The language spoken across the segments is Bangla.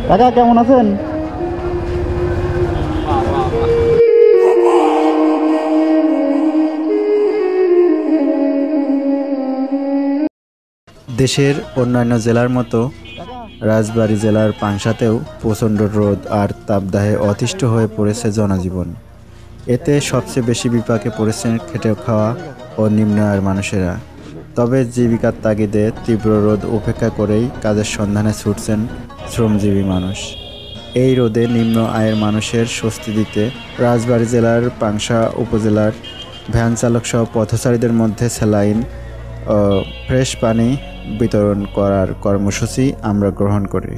কাকা কেমন আছেন? দেশের অন্যান্য জেলার মতো রাজবাড়ী জেলার পাংশাতেও প্রচণ্ড রোদ আর তাপদাহে অতিষ্ঠ হয়ে পড়েছে জনজীবন। এতে সবচেয়ে বেশি বিপাকে পড়েছেন খেটে খাওয়া ও নিম্ন আয়ের মানুষেরা। তবে জীবিকার তাগিদে তীব্র রোদ উপেক্ষা করেই কাজের সন্ধানে ছুটছেন শ্রমজীবী মানুষ। এই রোদে নিম্ন আয়ের মানুষের স্বস্তি দিতে রাজবাড়ী জেলার পাংশা উপজেলার ভ্যান চালকসহ পথচারীদের মধ্যে স্যালাইন ও ফ্রেশ পানি বিতরণ করার কর্মসূচি আমরা গ্রহণ করি।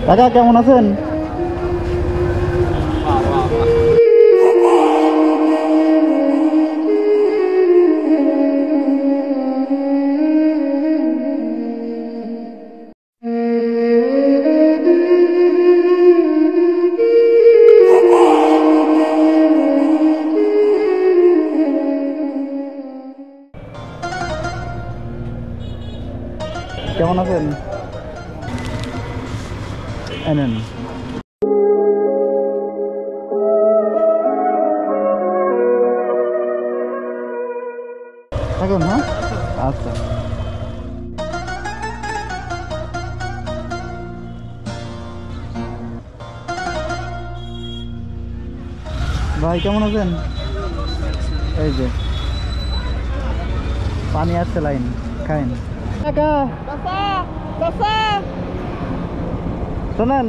কাকা কেমন আছেন? কেমন আছেন? এনেন থাকুন। হ্যাঁ আচ্ছা। ভাই কেমন আছেন? এই যে পানি আসছে, লাইন খাইন। কাকা শোনেন,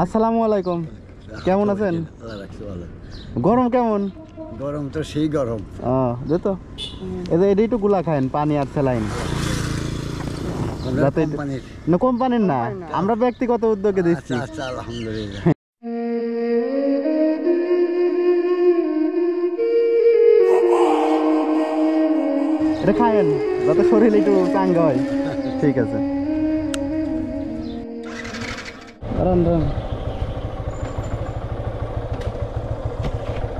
আসসালামু আলাইকুম। কেমন আছেন? গরম কেমন? গরম তো সেই গরম। যেতো এটাই একটু গুলা খায়েন, পানি আর স্যালাইন। না কোম্পানির না, আমরা ব্যক্তিগত উদ্যোগে দিচ্ছি। আচ্ছা আলহামদুলিল্লাহ। এটা খায়েন যাতে শরীর একটু চাঙ্গা হয়। ঠিক আছে।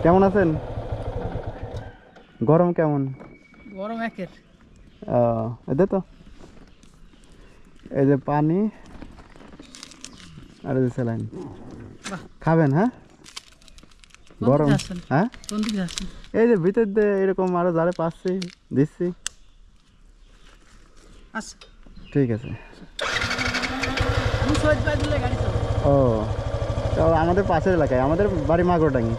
কেমন আছেন? গরম কেমন? গরম একের। এদের তো এই যে পানি আর এই যে স্যালাইন খাবেন। হ্যাঁ গরম। হ্যাঁ এই যে ভিতর দিয়ে এরকম আরো যারে পাচ্ছি দিচ্ছি। আচ্ছা ঠিক আছে। আমি সহজ পাই দিলে গাড়ি চালাবো। ও তো আমাদের পাশের এলাকায়, আমাদের বাড়ি মাগরডাঙ্গি।